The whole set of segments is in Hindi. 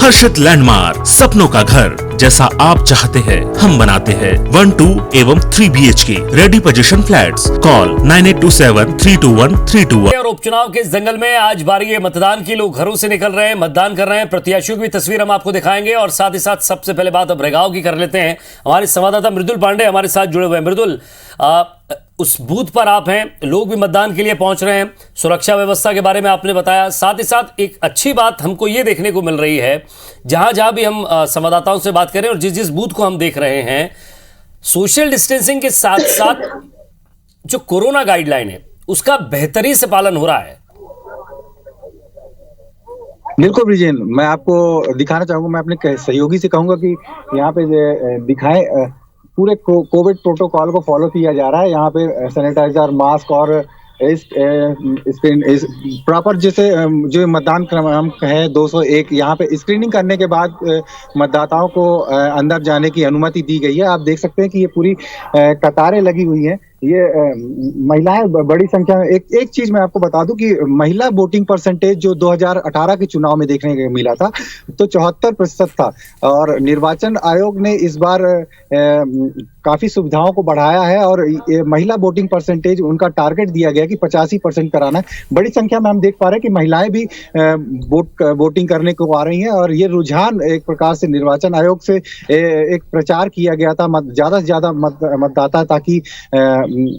हर्षित लैंडमार्क, सपनों का घर जैसा आप चाहते हैं हम बनाते हैं। 1, 2 एवं 3 BHK ready position flats. Call 9827321321। और उपचुनाव के इस जंगल में आज बारी है मतदान की। लोग घरों से निकल रहे हैं, मतदान कर रहे हैं। प्रत्याशियों की भी तस्वीर हम आपको दिखाएंगे और साथ ही साथ सबसे पहले बात अब रेगांव की कर लेते हैं। हमारे संवाददाता मृदुल पांडे हमारे साथ जुड़े हुए हैं। मृदुल, उस बूथ पर आप हैं, लोग भी मतदान के लिए पहुंच रहे हैं। सुरक्षा व्यवस्था के बारे में आपने बताया, साथ ही साथ एक अच्छी बात हमको ये देखने को मिल रही है, जहां भी हम संवाददाताओं से बात करें और जिस जिस बूथ को हम देख रहे हैं, सोशल डिस्टेंसिंग के साथ साथ जो कोरोना गाइडलाइन है उसका बेहतरी से पालन हो रहा है। बिल्कुल ब्रिजेन, मैं आपको दिखाना चाहूंगा, मैं अपने सहयोगी से कहूंगा कि यहाँ पे दिखाएं पूरे कोविड प्रोटोकॉल को फॉलो किया जा रहा है। यहाँ पे सैनिटाइजर, मास्क और इस प्रॉपर जैसे जो मतदान क्रमांक है 201, यहाँ पे स्क्रीनिंग करने के बाद मतदाताओं को अंदर जाने की अनुमति दी गई है। आप देख सकते हैं कि ये पूरी कतारें लगी हुई हैं। ये महिलाएं बड़ी संख्या में। एक चीज मैं आपको बता दूं कि महिला वोटिंग परसेंटेज जो 2018 के चुनाव में देखने को मिला था तो 74% था, और निर्वाचन आयोग ने इस बार काफी सुविधाओं को बढ़ाया है और महिला वोटिंग परसेंटेज उनका टारगेट दिया गया कि 85% कराना है। बड़ी संख्या में हम देख पा रहे हैं कि महिलाएं भी वोटिंग करने को आ रही हैं, और ये रुझान एक प्रकार से निर्वाचन आयोग से एक प्रचार किया गया था ज्यादा से ज्यादा मतदाता ताकि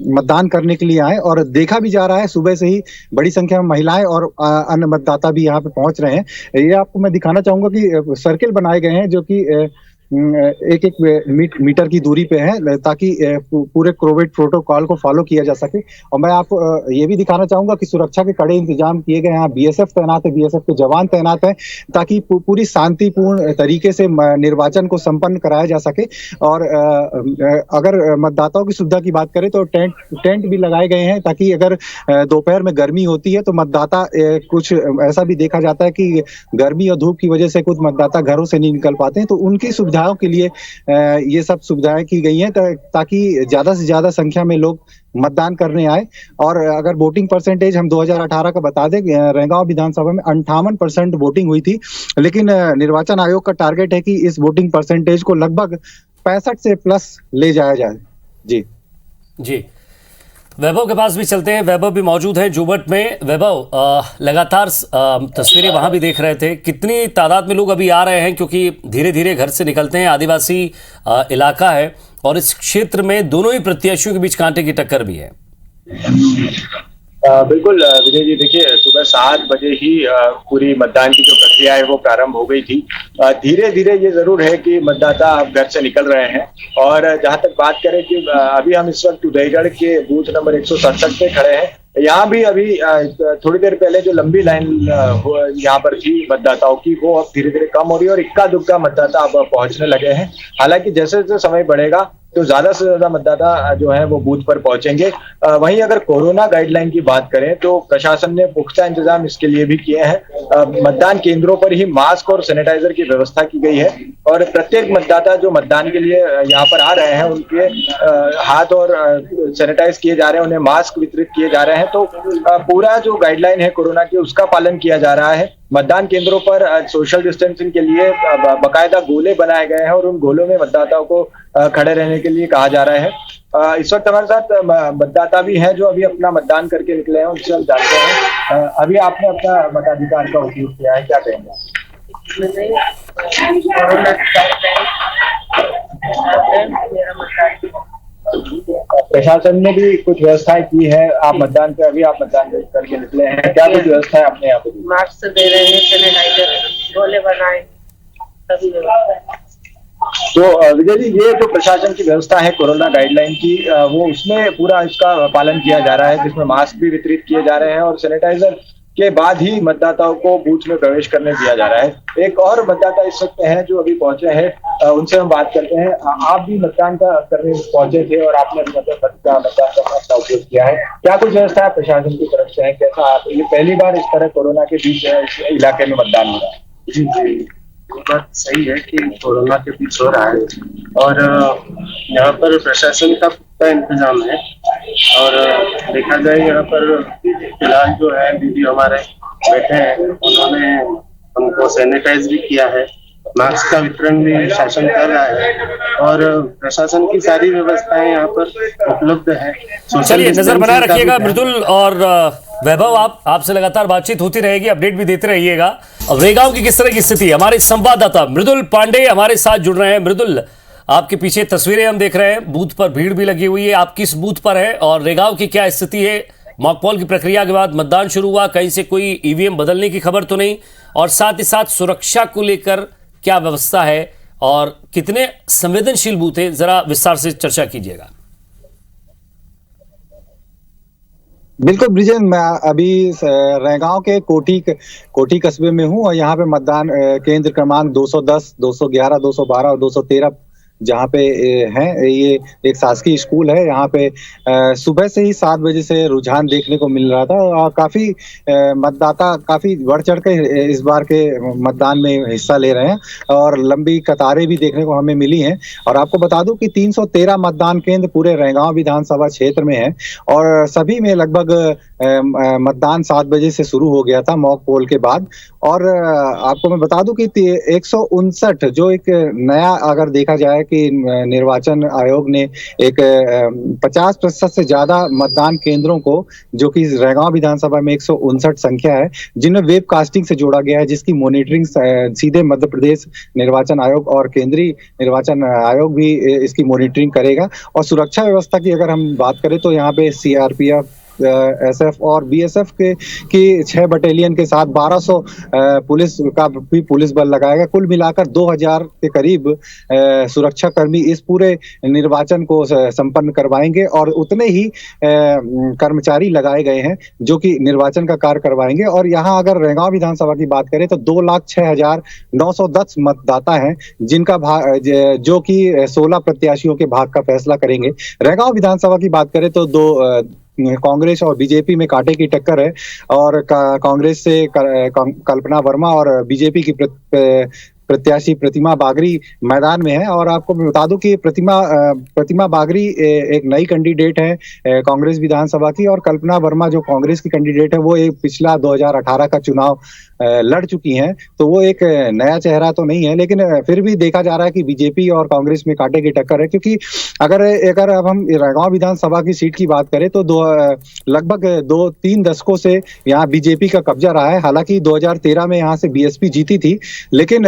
मतदान करने के लिए आए, और देखा भी जा रहा है सुबह से ही बड़ी संख्या में महिलाएं और अन्य मतदाता भी यहाँ पे पहुंच रहे हैं। ये आपको मैं दिखाना चाहूंगा कि सर्किल बनाए गए हैं जो कि एक मीटर की दूरी पे है ताकि पूरे कोविड प्रोटोकॉल को फॉलो किया जा सके। और मैं आपको ये भी दिखाना चाहूंगा कि सुरक्षा के कड़े इंतजाम किए गए हैं। यहाँ BSF तैनात है, BSF के जवान तैनात हैं ताकि पूरी शांतिपूर्ण तरीके से निर्वाचन को संपन्न कराया जा सके। और अगर मतदाताओं की सुविधा की बात करें तो टेंट भी लगाए गए हैं ताकि अगर दोपहर में गर्मी होती है तो मतदाता कुछ ऐसा भी देखा जाता है कि गर्मी और धूप की वजह से कुछ मतदाता घरों से नहीं निकल पाते हैं, तो उनकी सुविधाओं के लिए ये सब सुविधाएं की गई हैं ताकि ज्यादा से ज्यादा संख्या में लोग मतदान करने आए। और अगर वोटिंग परसेंटेज हम 2018 का बता दें, रेगांव विधानसभा में 58% वोटिंग हुई थी, लेकिन निर्वाचन आयोग का टारगेट है कि इस वोटिंग परसेंटेज को लगभग 65 से प्लस ले जाया जाए। जी जी, वैभव के पास भी चलते हैं। वैभव भी मौजूद है जोबट में। वैभव, लगातार तस्वीरें वहां भी देख रहे थे, कितनी तादाद में लोग अभी आ रहे हैं, क्योंकि धीरे धीरे घर से निकलते हैं। आदिवासी इलाका है और इस क्षेत्र में दोनों ही प्रत्याशियों के बीच कांटे की टक्कर भी है। बिल्कुल विजय जी, देखिए सुबह 7 बजे ही पूरी मतदान की जो प्रक्रिया है वो प्रारंभ हो गई थी। धीरे धीरे ये जरूर है कि मतदाता अब घर से निकल रहे हैं। और जहां तक बात करें कि अभी हम इस वक्त उदयगढ़ के बूथ नंबर 167 पे खड़े हैं। यहाँ भी अभी थोड़ी देर पहले जो लंबी लाइन यहाँ पर थी मतदाताओं की, वो अब धीरे धीरे कम हो रही है और इक्का दुक्का मतदाता अब पहुंचने लगे हैं। हालांकि जैसे जैसे समय बढ़ेगा तो ज्यादा से ज्यादा मतदाता जो है वो बूथ पर पहुंचेंगे। वहीं अगर कोरोना गाइडलाइन की बात करें तो प्रशासन ने पुख्ता इंतजाम इसके लिए भी किए हैं। मतदान केंद्रों पर ही मास्क और सैनिटाइजर की व्यवस्था की गई है, और प्रत्येक मतदाता जो मतदान के लिए यहाँ पर आ रहे हैं उनके हाथ और सैनिटाइज किए जा रहे हैं, उन्हें मास्क वितरित किए जा रहे हैं। तो पूरा जो गाइडलाइन है कोरोना की उसका पालन किया जा रहा है। मतदान केंद्रों पर सोशल डिस्टेंसिंग के लिए बाकायदा गोले बनाए गए हैं और उन गोलों में मतदाताओं को खड़े रहने के लिए कहा जा रहा है। इस वक्त हमारे साथ मतदाता भी हैं जो अभी अपना मतदान करके निकले हैं, उनसे हम जानते हैं। अभी आपने अपना मताधिकार का उपयोग किया है, क्या कहेंगे? प्रशासन ने भी कुछ व्यवस्थाएं की है। आप मतदान पे अभी आप मतदान करके निकले हैं, क्या कुछ व्यवस्था है अपने यहाँ पे? मास्क दे रहे हैं, सैनिटाइजर, गोले बनाए, सभी व्यवस्था। तो विजय जी, ये जो प्रशासन की व्यवस्था है कोरोना गाइडलाइन की, वो उसमें पूरा इसका पालन किया जा रहा है, जिसमें मास्क भी वितरित किए जा रहे हैं और सैनिटाइजर के बाद ही मतदाताओं को बूथ में प्रवेश करने दिया जा रहा है। एक और मतदाता इस वक्त हैं जो अभी पहुंचे हैं, उनसे हम बात करते हैं। आप भी मतदान करने पहुंचे थे और आपने मतदान करना अपना उपयोग किया है, क्या कुछ व्यवस्था है प्रशासन की तरफ से है? कैसा आप, ये पहली बार इस तरह कोरोना के बीच इस इलाके में मतदान हो रहा है? जी जी, बात सही है कि कोरोना के बीच हो रहा है और यहाँ पर प्रशासन का पुख्ता इंतजाम है। और देखा जाए यहाँ पर फिलहाल जो है दीदी हमारे बैठे हैं, उन्होंने उनको सैनिटाइज भी किया है, मास्क का वितरण भी शासन कर रहा है और प्रशासन की सारी व्यवस्थाएं यहाँ पर उपलब्ध है। सोशल चलिए नजर बनाए डिस्टेंसिंग का भी रखिएगा ध्यान- मृदुल और वैभव, आपसे लगातार बातचीत होती रहेगी, अपडेट भी देते रहिएगा। अब रेगांव की किस तरह की स्थिति, हमारे संवाददाता मृदुल पांडे हमारे साथ जुड़ रहे हैं। मृदुल, आपके पीछे तस्वीरें हम देख रहे हैं, बूथ पर भीड़ भी लगी हुई है, आप किस बूथ पर है और रेगांव की क्या स्थिति है? मॉकपोल की प्रक्रिया के बाद मतदान शुरू हुआ, कहीं से कोई ईवीएम बदलने की खबर तो नहीं, और साथ ही साथ सुरक्षा को लेकर क्या व्यवस्था है और कितने संवेदनशील बूथ है, जरा विस्तार से चर्चा कीजिएगा। बिल्कुल ब्रिजेन, मैं अभी रैगांव के कोठी कस्बे में हूं और यहाँ पे मतदान केंद्र क्रमांक 210, 211, 212 और 213 जहाँ पे हैं, ये एक शासकीय स्कूल है। यहाँ पे सुबह से ही 7 बजे से रुझान देखने को मिल रहा था और काफी मतदाता काफी बढ़ चढ़ के इस बार के मतदान में हिस्सा ले रहे हैं और लंबी कतारें भी देखने को हमें मिली हैं। और आपको बता दूं कि 313 मतदान केंद्र पूरे रैगांव विधानसभा क्षेत्र में है और सभी में लगभग मतदान 7 बजे से शुरू हो गया था मॉक पोल के बाद। और आपको मैं बता दूं कि 159 जो एक नया अगर देखा जाए कि निर्वाचन आयोग ने एक 50% से ज्यादा मतदान केंद्रों को, जो कि रैगांव विधानसभा में 159 संख्या है, जिन्हें वेब कास्टिंग से जोड़ा गया है, जिसकी मॉनिटरिंग सीधे मध्य प्रदेश निर्वाचन आयोग और केंद्रीय निर्वाचन आयोग भी इसकी मॉनिटरिंग करेगा। और सुरक्षा व्यवस्था की अगर हम बात करें तो यहाँ पे सीआरपीएफ, एसएफ और बीएसएफ की 6 बटालियन के साथ 1200 पुलिस का भी पुलिस बल लगाएगा। कुल मिलाकर 2000 के करीब सुरक्षा कर्मी इस पूरे निर्वाचन को संपन्न करवाएंगे और उतने ही कर्मचारी लगाए गए हैं जो कि निर्वाचन का कार्य करवाएंगे। और यहाँ अगर रैगांव विधानसभा की बात करें तो 2,06,910 मतदाता हैं, जिनका जो कि 16 प्रत्याशियों के भाग का फैसला करेंगे। रैगांव विधानसभा की बात करें तो कांग्रेस और बीजेपी में कांटे की टक्कर है और कांग्रेस से कल्पना वर्मा और बीजेपी की प्रत्याशी प्रतिमा बागरी मैदान में है। और आपको मैं बता दूं कि प्रतिमा बागरी एक नई कैंडिडेट है कांग्रेस विधानसभा की, और कल्पना वर्मा जो कांग्रेस की कैंडिडेट है वो एक पिछला 2018 का चुनाव लड़ चुकी हैं। तो वो एक नया चेहरा तो नहीं है, लेकिन फिर भी देखा जा रहा है कि बीजेपी और कांग्रेस में कांटे की टक्कर है। क्योंकि अगर अब हम रैगांव विधानसभा की सीट की बात करें तो लगभग 2-3 दशकों से यहाँ बीजेपी का कब्जा रहा है। हालांकि 2013 में यहाँ से बीएसपी जीती थी, लेकिन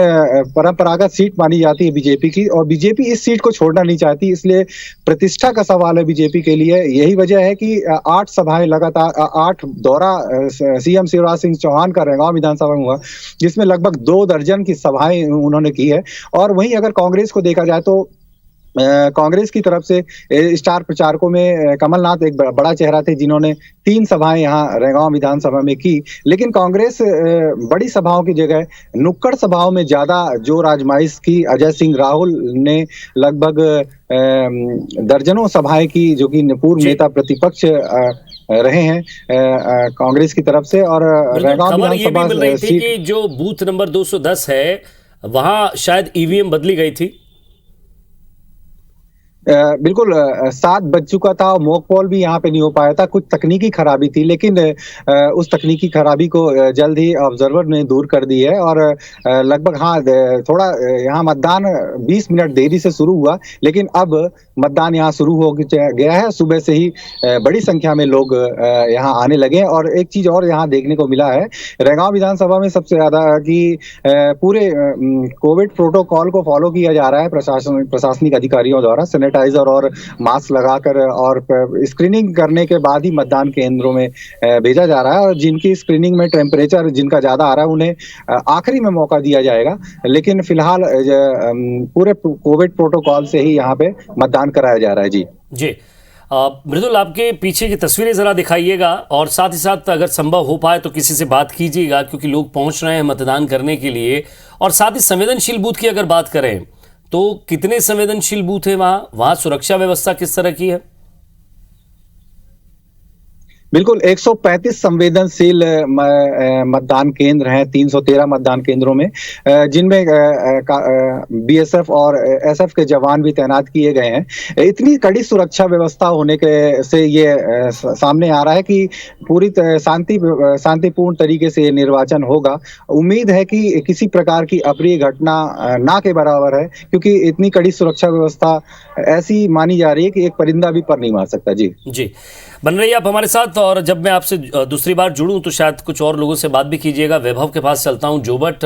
परंपरागत सीट मानी जाती है बीजेपी की और बीजेपी इस सीट को छोड़ना नहीं चाहती, इसलिए प्रतिष्ठा का सवाल है बीजेपी के लिए। यही वजह है कि 8 सभाएं लगातार 8 दौरा सीएम शिवराज सिंह चौहान का रैगांव विधानसभा में हुआ, जिसमें लगभग 2 दर्जन की सभाएं उन्होंने की है। और वहीं अगर कांग्रेस को देखा जाए तो कांग्रेस की तरफ से स्टार प्रचारकों में कमलनाथ एक बड़ा चेहरा थे, जिन्होंने 3 सभाएं यहाँ रैगांव विधानसभा में की। लेकिन कांग्रेस बड़ी सभाओं की जगह नुक्कड़ सभाओं में ज्यादा जोर आजमाइश की। अजय सिंह राहुल ने लगभग दर्जनों सभाएं की, जो कि पूर्व नेता प्रतिपक्ष रहे हैं कांग्रेस की तरफ से। और रैगांव विधानसभा सीट कि जो बूथ नंबर 210 है वहां शायद ईवीएम बदली गई थी। बिल्कुल 7 बज चुका था और मॉक पोल भी यहाँ पे नहीं हो पाया था, कुछ तकनीकी खराबी थी, लेकिन उस तकनीकी खराबी को जल्द ही ऑब्जर्वर ने दूर कर दी है। और लगभग थोड़ा यहाँ मतदान 20 मिनट देरी से शुरू हुआ, लेकिन अब मतदान यहाँ शुरू हो गया है। सुबह से ही बड़ी संख्या में लोग यहाँ आने लगे। और एक चीज और यहाँ देखने को मिला है रैगांव विधानसभा में सबसे ज्यादा कि पूरे कोविड प्रोटोकॉल को फॉलो किया जा रहा है प्रशासनिक अधिकारियों द्वारा। सैनिटाइजर और मास्क लगाकर और स्क्रीनिंग करने के बाद ही मतदान केंद्रों में भेजा जा रहा है। और जिनकी स्क्रीनिंग में टेम्परेचर जिनका ज्यादा आ रहा है उन्हें आखिरी में मौका दिया जाएगा, लेकिन फिलहाल पूरे कोविड प्रोटोकॉल से ही यहाँ पे मतदान कराया जा रहा है। जी मृदुल, आपके पीछे की तस्वीरें जरा दिखाइएगा और साथ ही साथ अगर संभव हो पाए तो किसी से बात कीजिएगा, क्योंकि लोग पहुंच रहे हैं मतदान करने के लिए। और साथ ही संवेदनशील बूथ की अगर बात करें तो कितने संवेदनशील बूथ है वहां सुरक्षा व्यवस्था किस तरह की है? बिल्कुल 135 संवेदनशील मतदान केंद्र हैं 313 मतदान केंद्रों में, जिनमें बीएसएफ और एसएफ के जवान भी तैनात किए गए हैं। इतनी कड़ी सुरक्षा व्यवस्था होने के से ये सामने आ रहा है कि पूरी शांतिपूर्ण तरीके से ये निर्वाचन होगा। उम्मीद है कि किसी प्रकार की अप्रिय घटना ना के बराबर है, क्योंकि इतनी कड़ी सुरक्षा व्यवस्था ऐसी मानी जा रही है कि एक परिंदा भी पर नहीं मार सकता। जी बन रही आप हमारे साथ, और जब मैं आपसे दूसरी बार जुड़ूं तो शायद कुछ और लोगों से बात भी कीजिएगा। वैभव के पास चलता हूं। जोबट,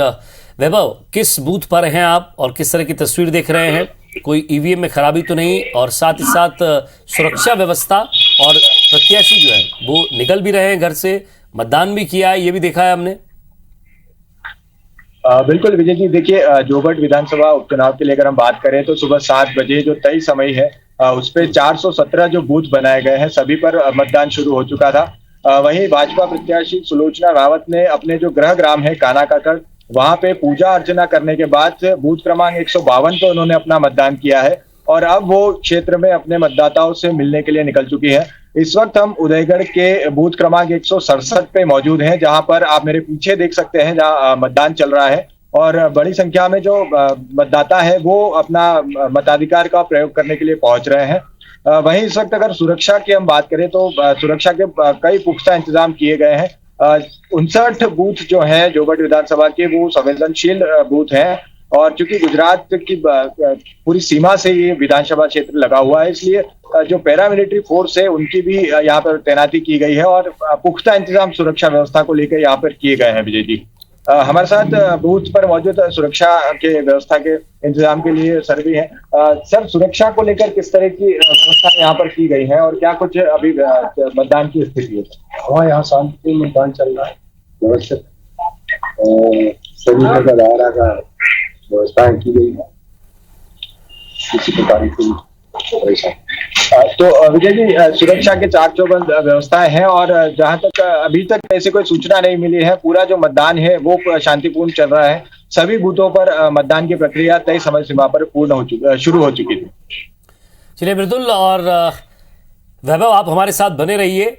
वैभव, किस बूथ पर हैं आप और किस तरह की तस्वीर देख रहे हैं? कोई ईवीएम में खराबी तो नहीं? और साथ ही साथ सुरक्षा व्यवस्था, और प्रत्याशी जो है वो निकल भी रहे हैं घर से, मतदान भी किया है, ये भी देखा है हमने। बिल्कुल विजय जी, देखिए जोबट विधानसभा उपचुनाव के लिए अगर हम बात करें तो सुबह 7 बजे जो तय समय है उस पे 417 जो बूथ बनाए गए हैं सभी पर मतदान शुरू हो चुका था। वहीं भाजपा प्रत्याशी सुलोचना रावत ने अपने जो गृह ग्राम है कानाकाकड़, वहां पे पूजा अर्चना करने के बाद बूथ क्रमांक 152 पे उन्होंने अपना मतदान किया है और अब वो क्षेत्र में अपने मतदाताओं से मिलने के लिए निकल चुकी है। इस वक्त हम उदयगढ़ के बूथ क्रमांक 167 पे मौजूद हैं, जहां पर आप मेरे पीछे देख सकते हैं जहां मतदान चल रहा है और बड़ी संख्या में जो मतदाता है वो अपना मताधिकार का प्रयोग करने के लिए पहुंच रहे हैं। वहीं इस वक्त अगर सुरक्षा की हम बात करें तो सुरक्षा के कई पुख्ता इंतजाम किए गए हैं। 59 बूथ जो है जोबट विधानसभा के वो संवेदनशील बूथ हैं और चूंकि गुजरात की पूरी सीमा से ये विधानसभा क्षेत्र लगा हुआ है, इसलिए जो पैरामिलिट्री फोर्स है उनकी भी यहाँ पर तैनाती की गई है और पुख्ता इंतजाम सुरक्षा व्यवस्था को लेकर यहाँ पर किए गए हैं। विजय जी, हमारे साथ बूथ पर मौजूद सुरक्षा के व्यवस्था के इंतजाम के लिए सर भी हैं। सर, सुरक्षा को लेकर किस तरह की व्यवस्था यहाँ पर की गई है और क्या कुछ अभी मतदान की स्थिति है? हमारे यहाँ शांति मतदान चल रहा है, व्यवस्थित सभी जगह दायरा का व्यवस्था की गई है, किसी प्रकार की परेशानी। तो विजय जी, सुरक्षा के चाक चौबंद व्यवस्थाएं हैं और जहां तक अभी तक ऐसी कोई सूचना नहीं मिली है, पूरा जो मतदान है वो शांतिपूर्ण चल रहा है। सभी बूथों पर मतदान की प्रक्रिया तय समय सीमा पर शुरू हो चुकी थी। चलिए मृदुल और वैभव, आप हमारे साथ बने रहिए।